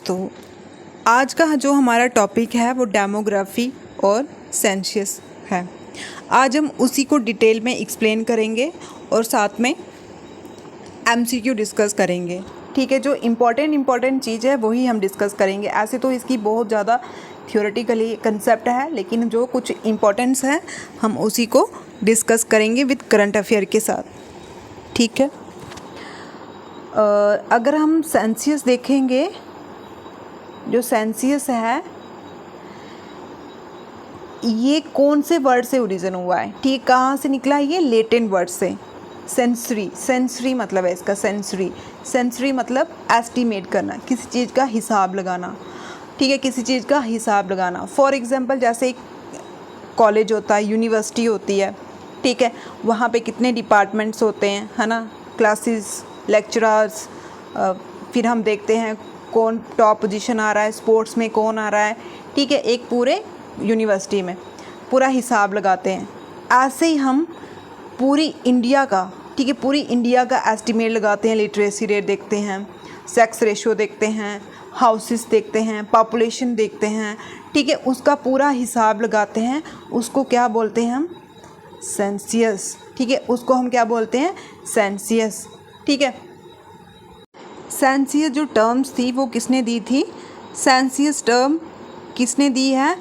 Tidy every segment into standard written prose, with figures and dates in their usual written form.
तो आज का जो हमारा टॉपिक है वो डेमोग्राफी और सेंसस है। आज हम उसी को डिटेल में एक्सप्लेन करेंगे और साथ में एमसीक्यू डिस्कस करेंगे। ठीक है, जो इम्पॉर्टेंट चीज़ है वही हम डिस्कस करेंगे। ऐसे तो इसकी बहुत ज़्यादा थियोरेटिकली कंसेप्ट है, लेकिन जो कुछ इम्पोर्टेंस है हम उसी को डिस्कस करेंगे विद करंट अफेयर के साथ। ठीक है, अगर हम सेंसस देखेंगे, जो सेंसस है ये कौन से वर्ड से ओरिजिन हुआ है? ठीक, कहाँ से निकला है? ये लैटिन वर्ड से। सेंसरी मतलब है इसका सेंसरी मतलब एस्टिमेट करना, किसी चीज़ का हिसाब लगाना। ठीक है, किसी चीज़ का हिसाब लगाना। फॉर एग्जांपल जैसे एक कॉलेज होता है, यूनिवर्सिटी होती है, ठीक है, वहाँ पे कितने डिपार्टमेंट्स होते हैं, है ना, क्लासेस, लेक्चरर्स, फिर हम देखते हैं कौन टॉप पोजीशन आ रहा है, स्पोर्ट्स में कौन आ रहा है। ठीक है, एक पूरे यूनिवर्सिटी में पूरा हिसाब लगाते हैं। ऐसे ही हम पूरी इंडिया का, ठीक है, पूरी इंडिया का एस्टिमेट लगाते हैं। लिटरेसी रेट देखते हैं, सेक्स रेशियो देखते हैं, हाउसेस देखते हैं, पॉपुलेशन देखते हैं। ठीक है, उसका पूरा हिसाब लगाते हैं। उसको क्या बोलते हैं हम? सेंसस। ठीक है, उसको हम क्या बोलते हैं? सेंसस। ठीक है, सेंसस जो टर्म्स थी वो किसने दी थी? सेंसस टर्म किसने दी है?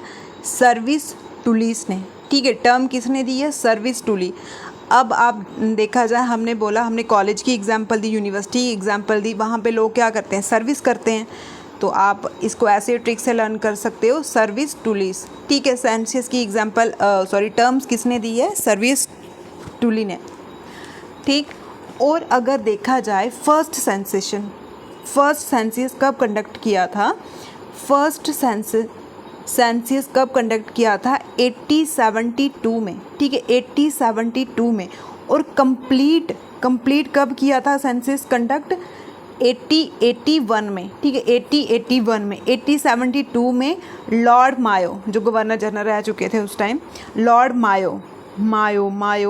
सर्विस टूलिस ने। ठीक है, टर्म किसने दी है? सर्विस टूली। अब आप देखा जाए, हमने बोला, हमने कॉलेज की एग्जांपल दी, यूनिवर्सिटी की एग्जांपल दी, वहाँ पे लोग क्या करते हैं? सर्विस करते हैं। तो आप इसको ऐसे ट्रिक से लर्न कर सकते हो, सर्विस टूलिस। ठीक है, सेंसस की एग्जांपल टर्म्स किसने दी है? सर्विस टूली ने। ठीक, और अगर देखा जाए फर्स्ट सेंसस कब कंडक्ट किया था? फर्स्ट सेंसस कब कंडक्ट किया था? 1872 में। ठीक है, 1872 में। और कंप्लीट कब किया था सेंसस कंडक्ट? 1881 में। ठीक है, 1881 में। 1872 में लॉर्ड मायो, जो गवर्नर जनरल रह चुके थे उस टाइम, लॉर्ड मायो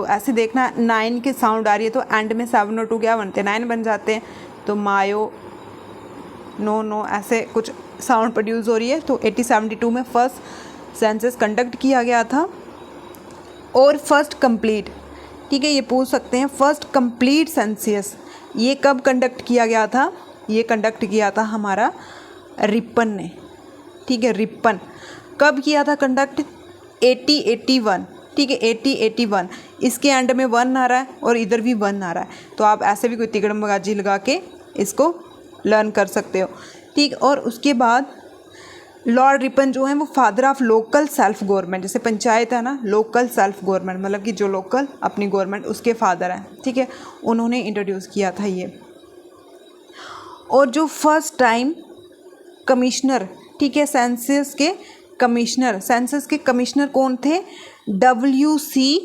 ऐसे देखना, 9 की साउंड आ रही है तो एंड में 7 और 2 क्या बनते हैं? 9 बन जाते हैं। तो मायो, नो ऐसे कुछ साउंड प्रोड्यूस हो रही है। तो 1872 में फर्स्ट सेंसस कंडक्ट किया गया था। और फर्स्ट कंप्लीट, ठीक है, ये पूछ सकते हैं, फर्स्ट कंप्लीट सेंसस ये कब कंडक्ट किया गया था? ये कंडक्ट किया था हमारा रिपन ने। ठीक है, रिपन कब किया था कंडक्ट? 1881। ठीक है, 1881। इसके एंड में 1 आ रहा है और इधर भी 1 आ रहा है, तो आप ऐसे भी कोई तिगड़म बगाजी लगा के इसको लर्न कर सकते हो। ठीक, और उसके बाद लॉर्ड रिपन जो है वो father of local self government, जैसे पंचायत है ना, लोकल सेल्फ गवर्नमेंट मतलब कि जो लोकल अपनी गवर्नमेंट, उसके फादर हैं। ठीक है, उन्होंने इंट्रोड्यूस किया था ये। और जो फर्स्ट टाइम कमिश्नर, ठीक है, सेंसस के कमिश्नर कौन थे? WC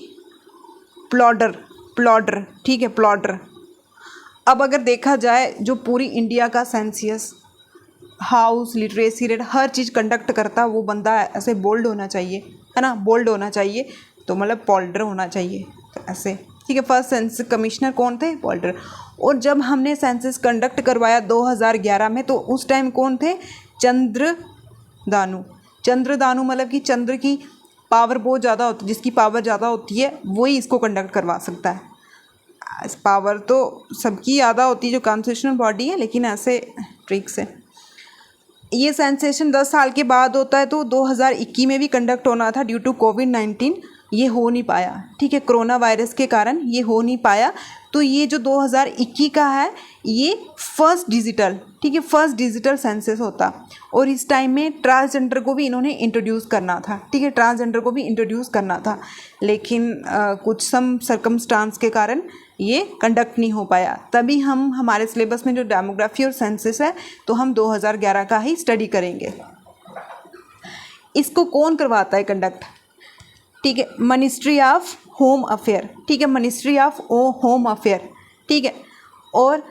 प्लॉडर। ठीक है, प्लॉडर। अब अगर देखा जाए, जो पूरी इंडिया का सेंसस, हाउस, लिटरेसी रेट, हर चीज़ कंडक्ट करता वो बंदा ऐसे बोल्ड होना चाहिए, है ना, बोल्ड होना चाहिए, तो मतलब पॉल्डर होना चाहिए, तो ऐसे। ठीक है, फर्स्ट सेंसस कमिश्नर कौन थे? पॉल्डर। और जब हमने सेंसस कंडक्ट करवाया 2011 में, तो उस टाइम कौन थे? चंद्रदानु मतलब कि चंद्र की पावर बहुत ज़्यादा होती है, जिसकी पावर ज़्यादा होती है वही इसको कंडक्ट करवा सकता है। पावर तो सबकी ज़्यादा होती है जो कॉन्स्टिट्यूशनल बॉडी है, लेकिन ऐसे ट्रिक से ये सेंसेशन 10 साल के बाद होता है। तो 2021 में भी कंडक्ट होना था, ड्यू टू कोविड-19 ये हो नहीं पाया। ठीक है, कोरोना वायरस के कारण ये हो नहीं पाया। तो ये जो 2021 का है ये फर्स्ट डिजिटल, ठीक है, फर्स्ट डिजिटल सेंसस होता। और इस टाइम में ट्रांसजेंडर को भी इन्होंने इंट्रोड्यूस करना था। ठीक है, ट्रांसजेंडर को भी इंट्रोड्यूस करना था, लेकिन कुछ सम सर्कमस्टांस के कारण ये कंडक्ट नहीं हो पाया। तभी हम हमारे सिलेबस में जो डेमोग्राफी और सेंसस है तो हम 2011 का ही स्टडी करेंगे। इसको कौन करवाता है कंडक्ट? ठीक है, मिनिस्ट्री ऑफ होम अफेयर। ठीक है, मिनिस्ट्री ऑफ होम अफेयर। ठीक है, और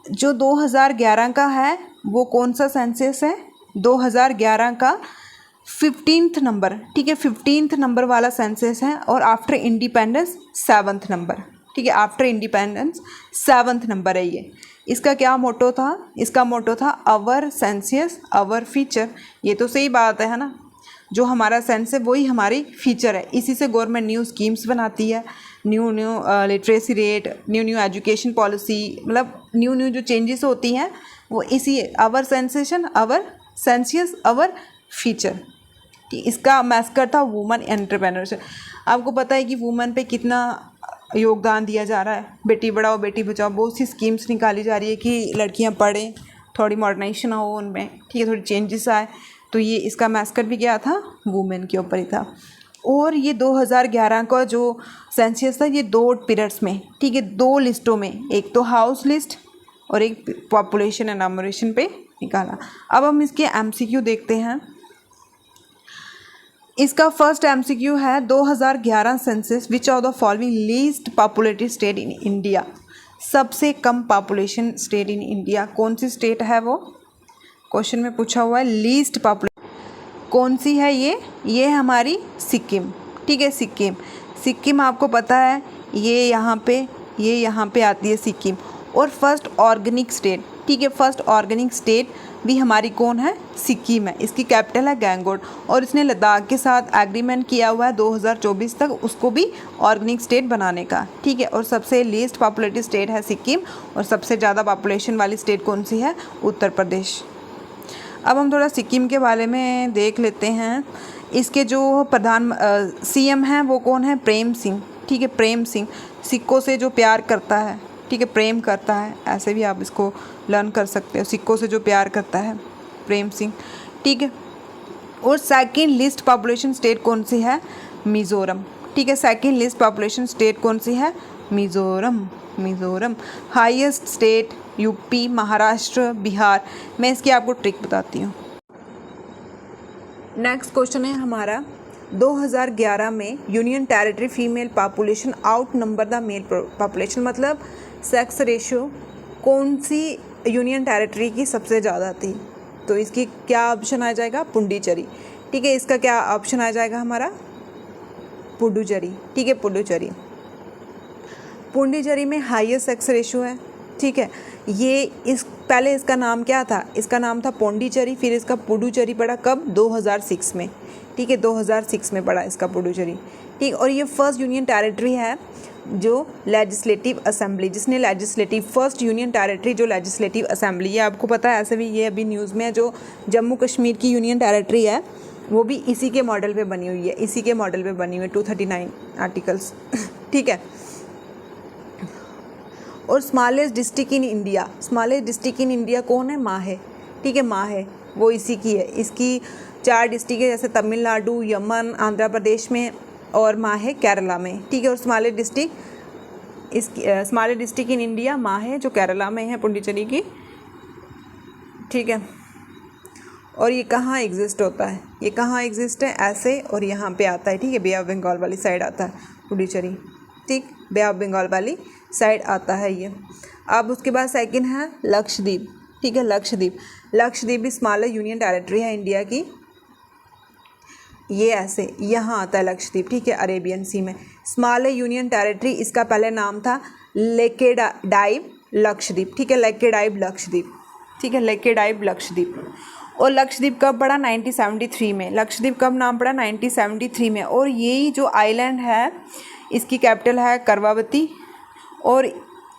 जो 2011 का है वो कौन सा सेंसस है? 2011 का 15th नंबर। ठीक है, 15th नंबर वाला सेंसस है। और आफ्टर इंडिपेंडेंस 7th नंबर। ठीक है, आफ्टर इंडिपेंडेंस 7th नंबर है ये। इसका क्या मोटो था? इसका मोटो था अवर सेंसियस अवर फीचर। ये तो सही बात है ना, जो हमारा सेंस है वही हमारी फीचर है। इसी से गवर्नमेंट न्यू स्कीम्स बनाती है, new literacy rate, new education policy, मतलब न्यू जो चेंजेस होती हैं वो इसी अवर सेंसेशन अवर सेंसियस अवर फीचर। इसका मैस्कर था वुमेन एंटरप्रेन्योरशिप। आपको पता है कि वुमेन पे कितना योगदान दिया जा रहा है, बेटी बढ़ाओ बेटी बचाओ, बहुत सी स्कीम्स निकाली जा रही है कि लड़कियां पढ़ें, थोड़ी मॉडर्नाइजेशन हो उनमें, ठीक है, थोड़ी चेंजेस आए। तो ये इसका मैस्कर भी क्या था? वुमेन के ऊपर ही था। और ये 2011 का जो सेंसस था ये 2 पीरियड्स में, ठीक है, 2 लिस्टों में, एक तो हाउस लिस्ट और एक पॉपुलेशन एनुमरेशन पे निकाला। अब हम इसके एमसीक्यू देखते हैं। इसका फर्स्ट एमसीक्यू है 2011 census which of the following least populated state in India. सबसे कम पॉपुलेशन स्टेट इन इंडिया कौन सी स्टेट है? वो क्वेश्चन में पूछा हुआ है। लीस्ट पॉपुलेशन कौन सी है? ये हमारी सिक्किम, ठीक है, सिक्किम। सिक्किम आपको पता है ये यहाँ पे आती है सिक्किम। और फर्स्ट ऑर्गेनिक स्टेट, ठीक है, फर्स्ट ऑर्गेनिक स्टेट भी हमारी कौन है? सिक्किम है। इसकी कैपिटल है गैंगटॉक और इसने लद्दाख के साथ एग्रीमेंट किया हुआ है 2024 तक उसको भी ऑर्गेनिक स्टेट बनाने का, ठीक है। और सबसे लीस्ट पॉपुलेटेड स्टेट है सिक्किम और सबसे ज़्यादा पॉपुलेशन वाली स्टेट कौन सी है? उत्तर प्रदेश। अब हम थोड़ा सिक्किम के बारे में देख लेते हैं। इसके जो प्रधान सीएम हैं वो कौन है? प्रेम सिंह, ठीक है, प्रेम सिंह। सिक्कों से जो प्यार करता है, ठीक है, प्रेम करता है, ऐसे भी आप इसको लर्न कर सकते हो, सिक्कों से जो प्यार करता है, प्रेम सिंह, ठीक है। और सेकंड लिस्ट पॉपुलेशन स्टेट कौन सी है? मिज़ोरम, ठीक है, सेकंड लिस्ट पॉपुलेशन स्टेट कौन सी है? Mizoram. Highest state UP, Maharashtra, Bihar. मैं इसकी आपको ट्रिक बताती हूँ। नेक्स्ट क्वेश्चन है हमारा 2011 में union territory female population out number the mail population, मतलब सेक्स रेशियो कौन सी यूनियन टेरिटरी की सबसे ज़्यादा थी? तो इसकी क्या ऑप्शन आ जाएगा? पुडुचेरी, ठीक है। इसका क्या ऑप्शन आ जाएगा हमारा? पुडुचेरी, ठीक है, पुडुचेरी में हाईएस्ट सेक्स रेशियो है, ठीक है। पहले इसका नाम क्या था? इसका नाम था पोंडीचेरी, फिर इसका पुडुचेरी पड़ा कब? 2006 में, ठीक है, 2006 में पड़ा इसका पुडुचेरी, ठीक। और ये फर्स्ट यूनियन टेरिटरी है जो लेजिस्लेटिव असेंबली, जिसने लेजिस्लेटिव फर्स्ट यूनियन टेरिटरी जो लेजिस्लेटिव असेंबली, ये आपको पता है, ऐसे भी ये अभी न्यूज़ में है, जो जम्मू कश्मीर की यूनियन टेरिटरी है वो भी इसी के मॉडल पे बनी हुई है, इसी के मॉडल पे बनी हुई है, 239 आर्टिकल्स, ठीक है। और smallest district in India, smallest district in India कौन है? माहे, ठीक है, माहे, वो इसी की है। इसकी 4 डिस्ट्रिक्ट है, जैसे तमिलनाडु, यमन, आंध्र प्रदेश में और माहे केरला में, ठीक है। और स्मॉलेस्ट डिस्ट्रिक्ट इन इंडिया माहे जो केरला में है, पुडुचेरी की, ठीक है। और ये कहाँ एग्जिस्ट होता है? ये कहाँ एग्जिस्ट है? ऐसे, और यहाँ पे आता है, ठीक है, बे ऑफ बंगाल वाली साइड आता है पुडुचेरी, ठीक, बे ऑफ बंगाल वाली साइड आता है ये। अब उसके बाद सेकंड है लक्षद्वीप, ठीक है, लक्षद्वीप भी स्मॉलर यूनियन टेरिटरी है इंडिया की। ये ऐसे यहाँ आता है लक्षद्वीप, ठीक है, अरेबियन सी में। स्मॉलर यूनियन टेरिटरी, इसका पहले नाम था लेकेडाइव लक्षद्वीप, ठीक है, लेकेडाइव लक्षद्वीप, ठीक है, लेकेडाइव लक्षद्वीप। और लक्षद्वीप कब पड़ा? 1973 में। लक्षद्वीप कब नाम पड़ा? 1973 में। और यही जो आइलैंड है इसकी कैपिटल है करवावती। और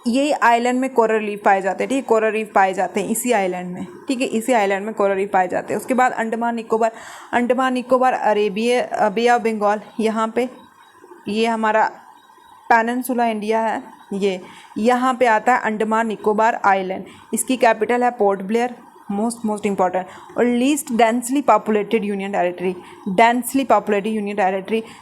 ये आइलैंड में कोरल रीफ पाए जाते हैं, ठीक है, कोरल रीफ पाए जाते हैं इसी आइलैंड में, ठीक है, इसी आइलैंड में कोरल रीफ पाए जाते हैं। उसके बाद Andaman Nicobar Arabia Bay of Bengal, यहाँ पे ये हमारा पेनिनसुला इंडिया है, ये यहाँ पे आता है अंडमान निकोबार आइलैंड। इसकी कैपिटल है पोर्ट ब्लेयर, मोस्ट इंपॉर्टेंट। और least densely populated union territory,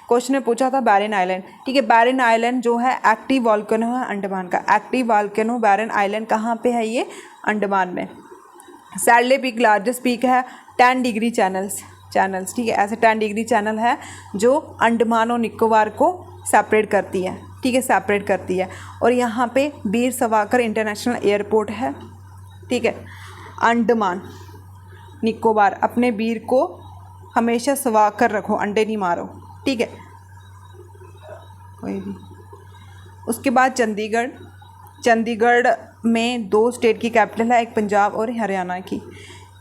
question में पूछा था बैरन आइलैंड, ठीक है, बैरन आइलैंड जो है एक्टिव वॉल्केनो है अंडमान का, एक्टिव वॉल्केनो बैरन आइलैंड कहाँ पे है? ये अंडमान में। सैडले पीक लार्जेस्ट पीक है, 10 डिग्री चैनल्स, ठीक है, ऐसे 10 डिग्री चैनल है जो अंडमान और निकोबार को सेपरेट करती है, ठीक है, सेपरेट करती है। और यहाँ पे वीर सावरकर इंटरनेशनल एयरपोर्ट है, ठीक है। अंडमान निकोबार, अपने वीर को हमेशा सवा कर रखो, अंडे नहीं मारो, ठीक है, कोई भी। उसके बाद चंडीगढ़ में 2 स्टेट की कैपिटल है, एक पंजाब और हरियाणा की।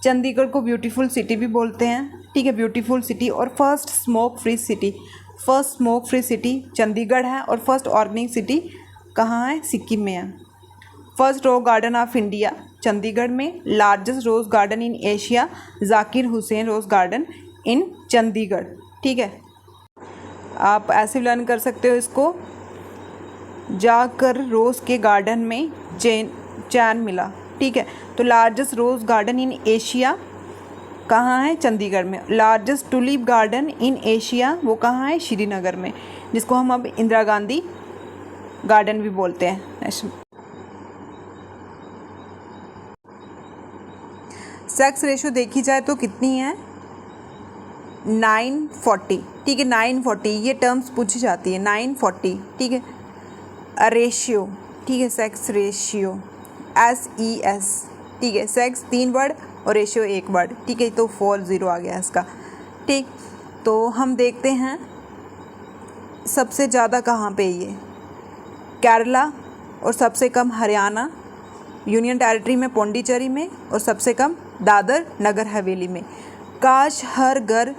चंडीगढ़ को ब्यूटीफुल सिटी भी बोलते हैं, ठीक है, ब्यूटीफुल सिटी। और first smoke free city Chandigarh है, और फर्स्ट ऑर्गेनिक सिटी कहाँ है? सिक्किम में है। First rose garden of India Chandigarh में। Largest rose garden in Asia Zakir Hussain rose garden in Chandigarh, ठीक है। आप ऐसे लर्न कर सकते हो इसको, जाकर रोज़ के गार्डन में चैन मिला, ठीक है। तो largest rose garden in Asia कहाँ है? चंडीगढ़ में। Largest tulip garden in Asia वो कहाँ है? श्रीनगर में, जिसको हम अब इंदिरा गांधी गार्डन भी बोलते हैं। सेक्स रेशो देखी जाए तो कितनी है? 9:40, ठीक है, 9:40 ये टर्म्स पूछी जाती है, 9:40, ठीक है। रेशियो, ठीक है, सेक्स रेशियो SES, ठीक है। सेक्स 3 वर्ड और रेशियो 1 वर्ड, ठीक है। तो 40 आ गया इसका, ठीक। तो हम देखते हैं सबसे ज़्यादा कहाँ पे ये केरला, और सबसे कम हरियाणा यूनियन टेरिटरी में पौंडीचेरी में, और सबसे कम दादर नगर हवेली में। काश हर घर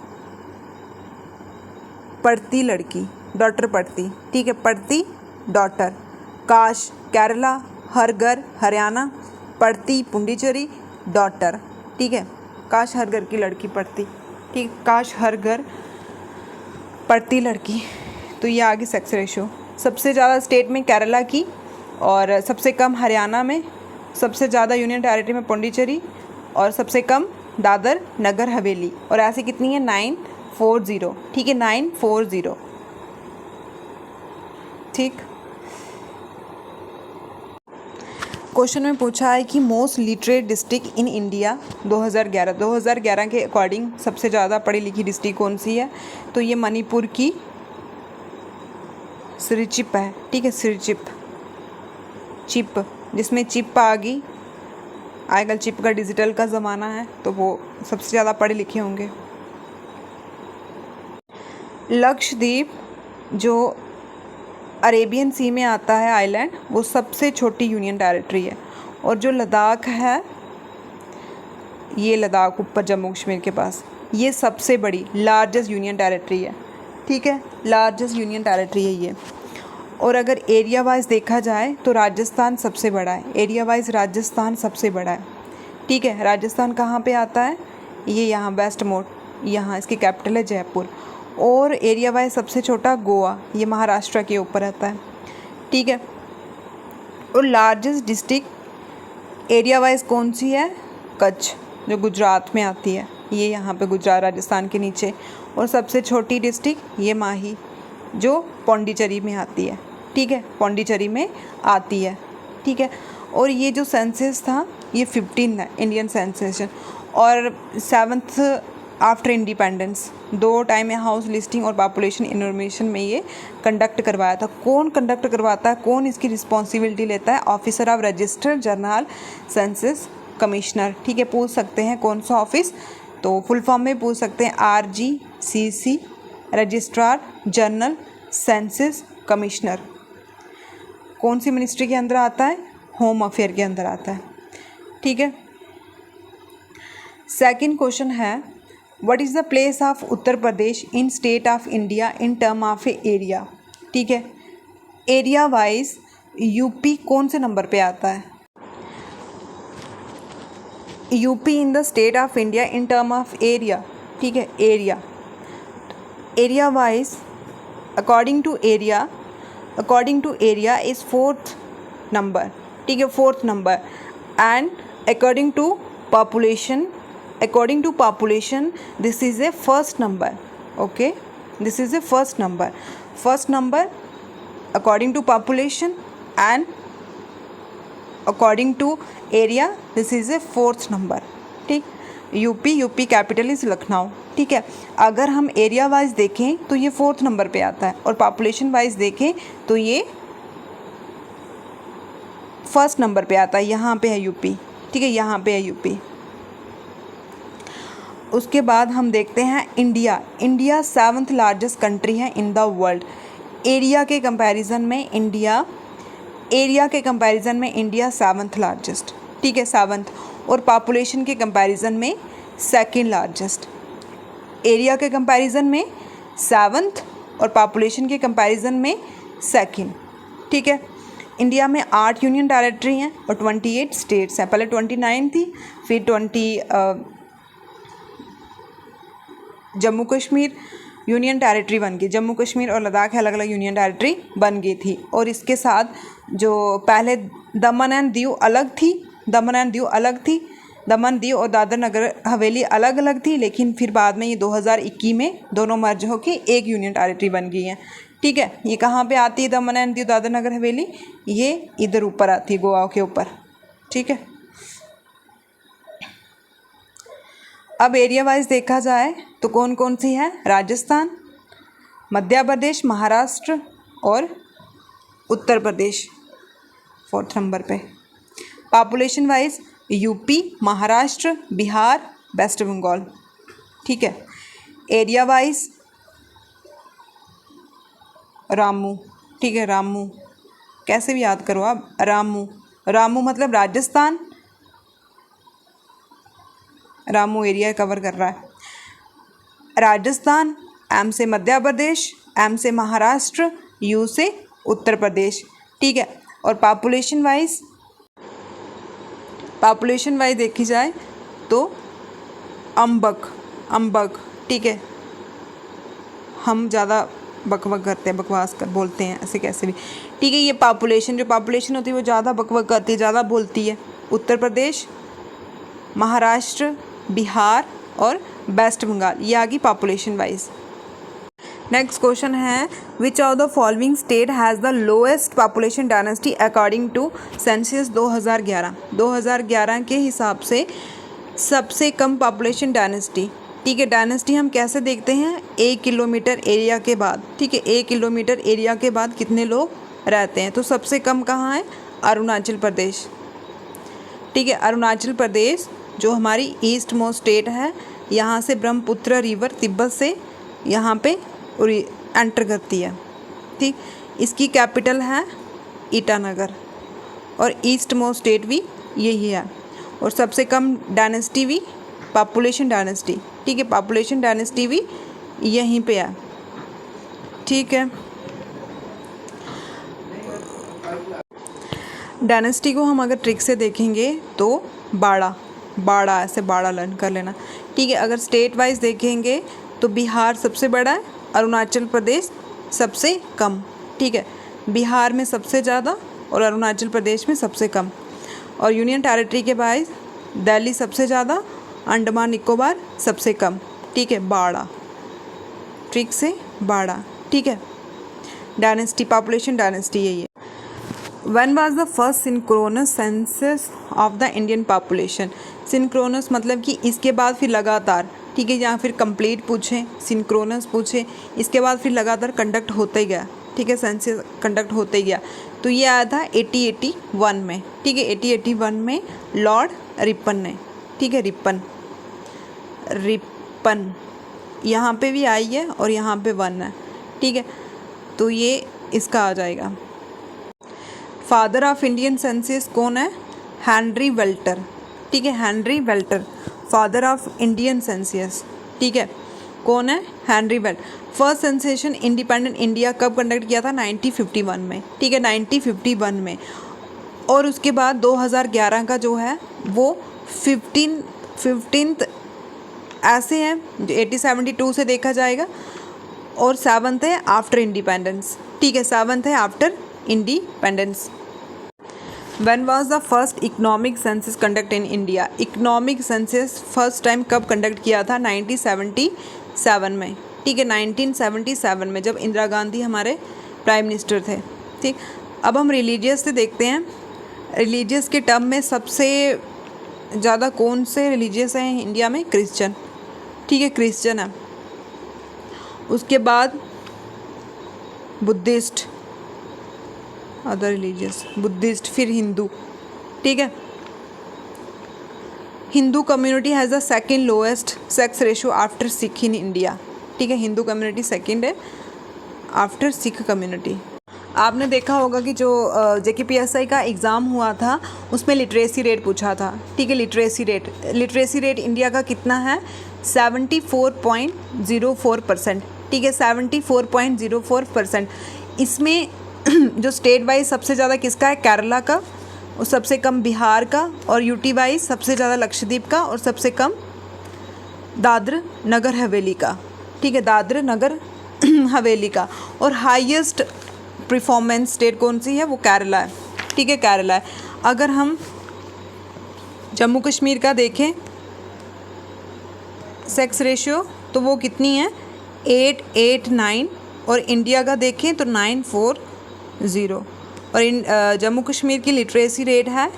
पढ़ती लड़की, डॉटर पढ़ती, ठीक है, पढ़ती डॉटर। काश केरला, हर घर हरियाणा, पढ़ती पुंडीचेरी, डॉटर, ठीक है। काश हर घर की लड़की पढ़ती, ठीक, काश हर घर पढ़ती लड़की। तो ये आगे सेक्स रेशो सबसे ज़्यादा स्टेट में केरला की, और सबसे कम हरियाणा में, सबसे ज़्यादा यूनियन टेरिटरी में पौंडीचेरी, और सबसे कम दादर नगर हवेली। और ऐसे कितनी है? 940, ठीक है, 940, ठीक। क्वेश्चन में पूछा है कि most literate district in India 2011 के अकॉर्डिंग सबसे ज़्यादा पढ़ी लिखी डिस्ट्रिक्ट कौन सी है? तो ये मणिपुर की सिरचिप है, ठीक है, सिरचिप, चिप, जिसमें चिप आ गई। आजकल चिप का डिजिटल का ज़माना है, तो वो सबसे ज़्यादा पढ़े लिखे होंगे। लक्षद्वीप जो अरेबियन सी में आता है आइलैंड, वो सबसे छोटी यूनियन टेरिटरी है। और जो लद्दाख है, ये लद्दाख ऊपर जम्मू कश्मीर के पास, ये सबसे बड़ी लार्जेस्ट यूनियन टेरिटरी है, ठीक है, लार्जेस्ट यूनियन टेरिटरी है ये। और अगर एरिया वाइज देखा जाए तो राजस्थान सबसे बड़ा है, एरिया वाइज राजस्थान सबसे बड़ा है, ठीक है। राजस्थान कहाँ पे आता है? ये यहाँ वेस्ट मोड, यहाँ इसकी कैपिटल है जयपुर। और एरिया वाइज सबसे छोटा गोवा, ये महाराष्ट्र के ऊपर आता है, ठीक है। और लार्जेस्ट डिस्ट्रिक्ट एरिया वाइज कौन सी है? कच्छ, जो गुजरात में आती है, ये यहाँ पे गुजरात राजस्थान के नीचे। और सबसे छोटी डिस्ट्रिक्ट ये माही, जो पौंडीचेरी में आती है, ठीक है, पौंडीचेरी में आती है, ठीक है। और ये जो सेंसस था ये 15 है, इंडियन सेंसेशन, और 7th after independence. 2 time house listing और पॉपुलेशन इन्फॉर्मेशन में ये कंडक्ट करवाया था। कौन कंडक्ट करवाता है, कौन इसकी रिस्पॉन्सिबिलिटी लेता है? Officer of register general census commissioner, ठीक है। पूछ सकते हैं कौन सा ऑफिस, तो फुल फॉर्म में पूछ सकते हैं RGCC, registrar general census commissioner. कौन सी मिनिस्ट्री के अंदर आता है? होम अफेयर के अंदर आता है, ठीक है। सेकंड क्वेश्चन है, what is the place of Uttar Pradesh in state of India in term of area, ठीक है। एरिया वाइज यूपी कौन से नंबर पे आता है? UP in the state of India in term of area, ठीक है, area. Area wise according to area is 4th number, ठीक है, 4th number. And according to population this is a first number, okay, this is a first number according to population, and according to area this is a 4th number, ठीक। UP capital is Lucknow, ठीक है। अगर हम area wise देखें तो ये 4th number पे आता है, और पॉपुलेशन वाइज देखें तो ये 1st नंबर पे आता है, यहाँ पे है यूपी, ठीक है, यहाँ पे है यूपी। उसके बाद हम देखते हैं इंडिया 7th लार्जेस्ट कंट्री है इन द वर्ल्ड। एरिया के कंपैरिजन में इंडिया एरिया के कंपैरिजन में इंडिया 7th लार्जेस्ट, ठीक है 7th, और पॉपुलेशन के कंपैरिजन में 2nd लार्जेस्ट। एरिया के कंपैरिजन में 7th और पॉपुलेशन के कंपैरिजन में 2nd, ठीक है। इंडिया में 8 यूनियन टेरिटरी हैं और 28 स्टेट्स हैं। पहले 29 थी, फिर 20 जम्मू कश्मीर यूनियन टेरिटरी बन गई। जम्मू कश्मीर और लद्दाख अलग अलग यूनियन टेरिटरी बन गई थी। और इसके साथ जो पहले दमन एंड दीव अलग थी, दमन दीव और दादर नगर हवेली अलग अलग थी, लेकिन फिर बाद में ये 2021 में दोनों मर्ज होके एक यूनियन टेरिटरी बन गई हैं, ठीक है। ये कहाँ पे आती है दमन एंड दीव दादर नगर हवेली? ये इधर ऊपर आती है, गोवा के ऊपर, ठीक है। अब एरिया वाइज देखा जाए तो कौन कौन सी है? राजस्थान, मध्य प्रदेश, महाराष्ट्र और उत्तर प्रदेश 4th नंबर पे। Population wise UP, Maharashtra, Bihar, West Bengal, ठीक है। एरिया वाइज रामू, ठीक है, रामू कैसे भी याद करो आप, रामू मतलब राजस्थान, रामू एरिया कवर कर रहा है। राजस्थान, एम से मध्य प्रदेश, एम से महाराष्ट्र, यू से उत्तर प्रदेश, ठीक है। और पॉपुलेशन वाइज देखी जाए तो अम्बक, ठीक है। हम ज़्यादा बकवक करते हैं, बकवास कर बोलते हैं ऐसे कैसे भी, ठीक है। ये जो पॉपुलेशन होती है वो ज़्यादा बकवक करती है, ज़्यादा बोलती है। उत्तर प्रदेश, महाराष्ट्र, बिहार और वेस्ट बंगाल, ये आ गई पॉपुलेशन वाइज। नेक्स्ट क्वेश्चन है, which of the following state has the lowest population density according to census 2011? 2011 के हिसाब से सबसे कम पॉपुलेशन डायनेस्टी, ठीक है। डायनेस्टी हम कैसे देखते हैं? 1 किलोमीटर एरिया के बाद, ठीक है, 1 किलोमीटर एरिया के बाद कितने लोग रहते हैं। तो सबसे कम कहाँ है? अरुणाचल प्रदेश, ठीक है। अरुणाचल प्रदेश जो हमारी ईस्ट मोस्ट स्टेट है, यहाँ से ब्रह्मपुत्र रिवर तिब्बत से यहाँ पे एंटर करती है, ठीक। इसकी कैपिटल है ईटानगर और ईस्ट मोस्ट स्टेट भी यही है। और सबसे कम डायनेस्टी भी पॉपुलेशन डायनेस्टी, ठीक है, पॉपुलेशन डायनेस्टी भी यहीं पे है, ठीक है। डायनेस्टी को हम अगर ट्रिक से देखेंगे तो बाड़ा ऐसे बाड़ा लर्न कर लेना, ठीक है। अगर स्टेट वाइज देखेंगे तो बिहार सबसे बड़ा है, अरुणाचल प्रदेश सबसे कम, ठीक है। बिहार में सबसे ज़्यादा और अरुणाचल प्रदेश में सबसे कम। और यूनियन टेरिटरी के वाइज दिल्ली सबसे ज़्यादा, अंडमान निकोबार सबसे कम, ठीक है। बाड़ा, ट्रिक से बाड़ा, ठीक है। डायनेस्टी, पॉपुलेशन डायनेस्टी यही है। When was the first synchronous census of the Indian population? Synchronous मतलब कि इसके बाद फिर लगातार, ठीक है, या फिर कंप्लीट पूछें, सिंक्रोनस पूछें, इसके बाद फिर लगातार कंडक्ट होता ही गया, ठीक है, सेंसस कंडक्ट होता ही गया। तो ये आया था 1881 में, ठीक है, 1881 में लॉर्ड रिपन ने, ठीक है, रिपन यहाँ पे भी आई है और यहाँ पे 1 है, ठीक है। तो ये इसका आ जाएगा। फादर ऑफ इंडियन सेंसस कौन है? हेनरी वेल्टर, ठीक है, Henry welter father of Indian census, ठीक है। कौन है? Henry welter. First sensation independent India कब कंडक्ट किया था? 1951 में, ठीक है, 1951 में। और उसके बाद 2011 का जो है वो 15th ऐसे है, जो 1872 से देखा जाएगा। और 7th है आफ्टर इंडिपेंडेंस, ठीक है, 7th है after independence. When was the first economic census conduct in India? Economic census first time कब कंडक्ट किया था? 1977 में, ठीक है, 1977 में, जब इंदिरा गांधी हमारे प्राइम मिनिस्टर थे, ठीक। अब हम रिलीजियस से देखते हैं। रिलीजियस के टर्म में सबसे ज़्यादा कौन से रिलीजियस हैं इंडिया में? क्रिश्चियन, ठीक है, क्रिश्चियन है। उसके बाद बुद्धिस्ट, अदर रिलीजियस, बुद्धिस्ट, फिर हिंदू, ठीक है। Hindu community has the second lowest sex ratio after Sikh in India, ठीक है, हिंदू कम्युनिटी सेकेंड है आफ्टर सिख कम्युनिटी। आपने देखा होगा कि जो JKPSI का एग्ज़ाम हुआ था उसमें लिटरेसी रेट पूछा था, ठीक है। लिटरेसी रेट इंडिया का कितना है? 74.04%, ठीक है, 74.04%। इसमें जो स्टेट वाइज सबसे ज़्यादा किसका है? केरला का, और सबसे कम बिहार का, और यूटी वाइज सबसे ज़्यादा लक्षद्वीप का, और सबसे कम दादर नगर हवेली का, ठीक है, दादर नगर हवेली का। और हाईएस्ट परफॉर्मेंस स्टेट कौन सी है? वो केरला है, ठीक है, केरला है। अगर हम जम्मू कश्मीर का देखें सेक्स रेशियो तो वो कितनी है? 889, और इंडिया का देखें तो 940। और जम्मू कश्मीर की लिटरेसी रेट है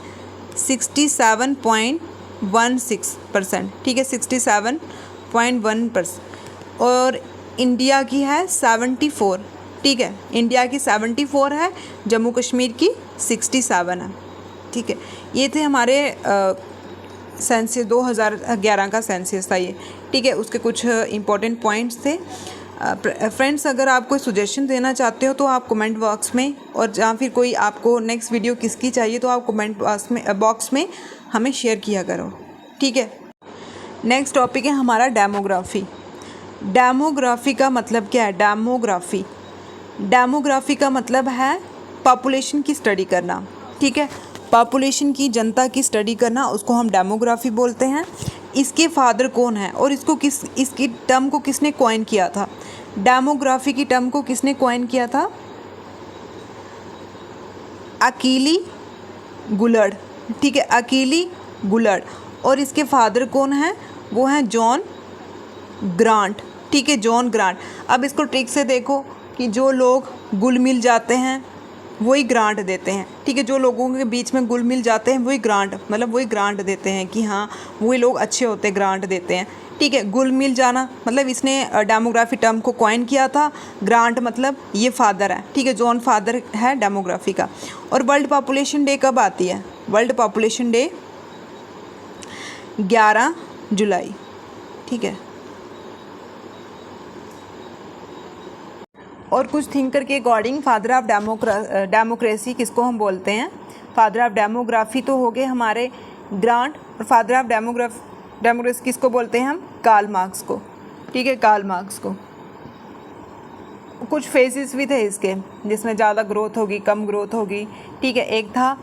67.16%, ठीक है, 67.1%। और इंडिया की है 74, ठीक है, इंडिया की 74 है, जम्मू कश्मीर की 67 है, ठीक है। ये थे हमारे सेंसस 2011 का सेंसस था ये, ठीक है, उसके कुछ इंपॉर्टेंट पॉइंट्स थे। फ्रेंड्स, अगर आप कोई सजेशन देना चाहते हो तो आप कमेंट बॉक्स में, और या फिर कोई आपको नेक्स्ट वीडियो किसकी चाहिए तो आप कमेंट बॉक्स में हमें शेयर किया करो, ठीक है। नेक्स्ट टॉपिक है हमारा डेमोग्राफी। डेमोग्राफी का मतलब क्या है? डेमोग्राफी का मतलब है पॉपुलेशन की स्टडी करना, ठीक है, पॉपुलेशन की, जनता की स्टडी करना, उसको हम डेमोग्राफी बोलते हैं। इसके फादर कौन है और इसकी टर्म को किसने कॉइन किया था? डेमोग्राफी की टर्म को किसने कॉइन किया था? अकीली गुलर्ड, ठीक है, अकीली गुलर्ड। और इसके फादर कौन हैं? वो हैं जॉन ग्रांट, ठीक है, जॉन ग्रांट। अब इसको ट्रिक से देखो कि जो लोग घुल मिल जाते हैं वही ग्रांट देते हैं, ठीक है, जो लोगों के बीच में घुल मिल जाते हैं वही ग्रांट, मतलब वही ग्रांट देते हैं कि हाँ वही लोग अच्छे होते हैं, ग्रांट देते हैं, ठीक है। घुल मिल जाना मतलब इसने डेमोग्राफी टर्म को कॉइन किया था। ग्रांट मतलब ये फादर है, ठीक है, जॉन फादर है डेमोग्राफी का। और वर्ल्ड पॉपुलेशन डे कब आती है? वर्ल्ड पॉपुलेशन डे 11 जुलाई, ठीक है। और कुछ थिंकर के अकॉर्डिंग फादर ऑफ डेमोक्रेसी किसको हम बोलते हैं? फादर ऑफ डेमोग्राफी तो हो गए हमारे ग्रांट, और फादर ऑफ डेमोक्रेसी किसको बोलते हैं हम? कार्ल मार्क्स को, ठीक है, कार्ल मार्क्स को। कुछ फेजेस भी थे इसके जिसमें ज़्यादा ग्रोथ होगी, कम ग्रोथ होगी, ठीक है। एक था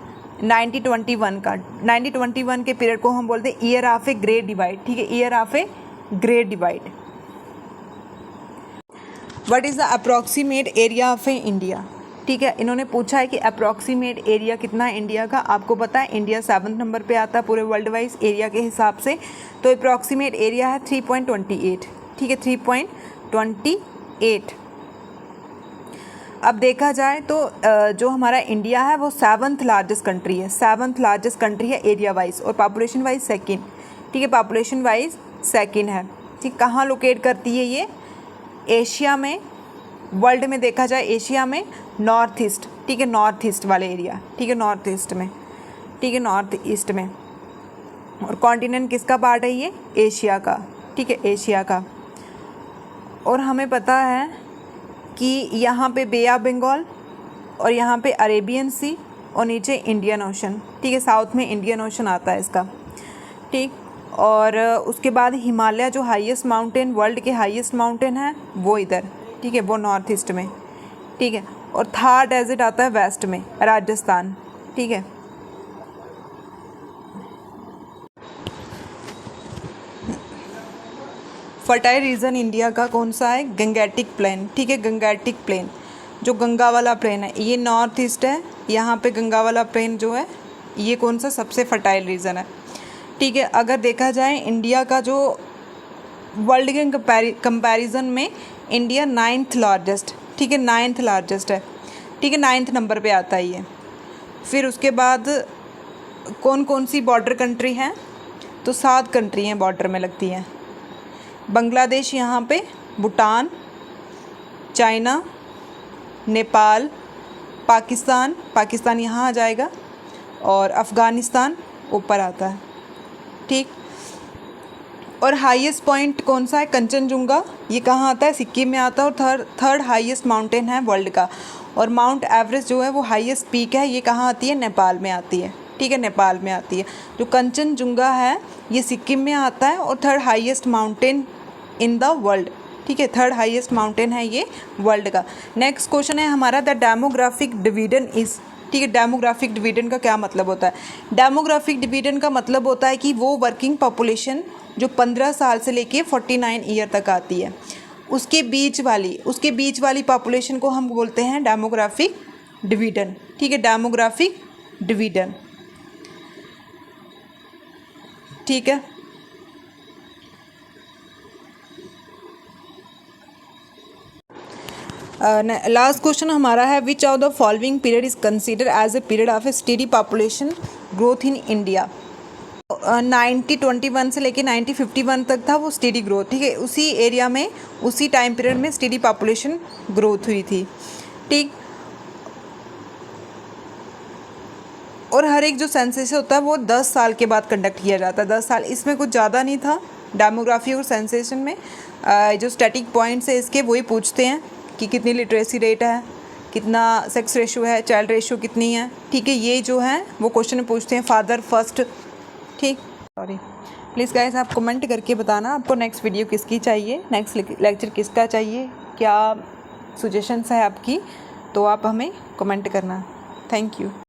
1921 का, 1921 के पीरियड को हम बोलते हैं year of a great divide, ठीक है, year of a great divide. What is the approximate area of India, ठीक है, इन्होंने पूछा है कि अप्रॉक्सीमेट एरिया कितना है इंडिया का। आपको पता है इंडिया 7th नंबर पे आता है पूरे वर्ल्ड वाइज एरिया के हिसाब से, तो अप्रॉक्सीमेट एरिया है 3.28, ठीक है, 3.28। अब देखा जाए तो जो हमारा इंडिया है वो 7th लार्जेस्ट कंट्री है, 7th लार्जेस्ट कंट्री है एरिया वाइज, और पॉपुलेशन वाइज सेकेंड, ठीक है, पॉपुलेशन वाइज सेकेंड है, ठीक। कहाँ लोकेट करती है ये? एशिया में, वर्ल्ड में देखा जाए एशिया में नॉर्थ ईस्ट, ठीक है, नॉर्थ ईस्ट वाले एरिया, ठीक है, नॉर्थ ईस्ट में, ठीक है, नॉर्थ ईस्ट में। और कॉन्टिनेंट किसका पार्ट है ये? एशिया का, ठीक है, एशिया का। और हमें पता है कि यहाँ पे बे ऑफ बंगाल, और यहाँ पे अरेबियन सी, और नीचे इंडियन ओशन, ठीक है, साउथ में इंडियन ओशन आता है इसका, ठीक। और उसके बाद हिमालय जो हाईएस्ट माउंटेन, वर्ल्ड के हाईएस्ट माउंटेन है वो इधर, ठीक है, वो नॉर्थ ईस्ट में, ठीक है। और थर्ड डेजर्ट आता है वेस्ट में, राजस्थान, ठीक है। फर्टाइल रीजन इंडिया का कौन सा है? गंगेटिक प्लेन, ठीक है, गंगेटिक प्लेन, जो गंगा वाला प्लेन है ये नॉर्थ ईस्ट है। यहाँ पे गंगा वाला प्लेन जो है ये कौन सा सबसे फर्टाइल रीजन है, ठीक है। अगर देखा जाए इंडिया का जो वर्ल्ड के कंपैरिजन में इंडिया 9th लार्जेस्ट, ठीक है, 9th लार्जेस्ट है, ठीक है, 9th नंबर पे आता है ये। फिर उसके बाद कौन कौन सी बॉर्डर कंट्री हैं? तो 7 कंट्री हैं बॉर्डर में लगती हैं। बांग्लादेश यहाँ पे, भूटान, चाइना, नेपाल, पाकिस्तान यहाँ आ जाएगा, और अफ़गानिस्तान ऊपर आता है, ठीक। और हाईएस्ट पॉइंट कौन सा है? कंचनजुंगा, ये कहाँ आता है? सिक्किम में आता है, और थर्ड हाईएस्ट माउंटेन है वर्ल्ड का। और माउंट एवरेस्ट जो है वो हाईएस्ट पीक है, ये कहाँ आती है, नेपाल में आती है, ठीक है, नेपाल में आती है। जो कंचनजुंगा है ये सिक्किम में आता है और third highest mountain in the world, ठीक है, थर्ड हाईएस्ट माउंटेन है ये वर्ल्ड का। नेक्स्ट क्वेश्चन है हमारा, द डेमोग्राफिक डिवीजन इज, ठीक है, डेमोग्राफिक डिवीजन का क्या मतलब होता है। डेमोग्राफिक डिवीजन का मतलब होता है कि वो वर्किंग पॉपुलेशन जो 15 साल से लेके 49 ईयर तक आती है, उसके बीच वाली पॉपुलेशन को हम बोलते हैं डेमोग्राफिक डिवीजन, ठीक है, डेमोग्राफिक डिवीजन, ठीक है। लास्ट क्वेश्चन हमारा है, which of the following period is consider as a period of a steady population growth in India. 1921 से लेके 1951 तक था वो स्टेडी ग्रोथ, ठीक है, उसी एरिया में उसी टाइम पीरियड में स्टेडी पॉपुलेशन ग्रोथ हुई थी, ठीक। और हर एक जो सेंसस होता है वो 10 साल के बाद कंडक्ट किया जाता है, 10 साल, इसमें कुछ ज़्यादा नहीं था डेमोग्राफी और सेंसेशन में। जो स्टैटिक पॉइंट्स है इसके वही पूछते हैं कि कितनी लिटरेसी रेट है, कितना सेक्स रेशो है, चाइल्ड रेशो कितनी है, ठीक है, ये जो है वो क्वेश्चन में पूछते हैं, फादर फर्स्ट, ठीक। सॉरी, प्लीज़ गाइस आप कमेंट करके बताना आपको नेक्स्ट वीडियो किसकी चाहिए, नेक्स्ट लेक्चर किसका चाहिए, क्या सजेशंस है आपकी, तो आप हमें कमेंट करना। Thank you.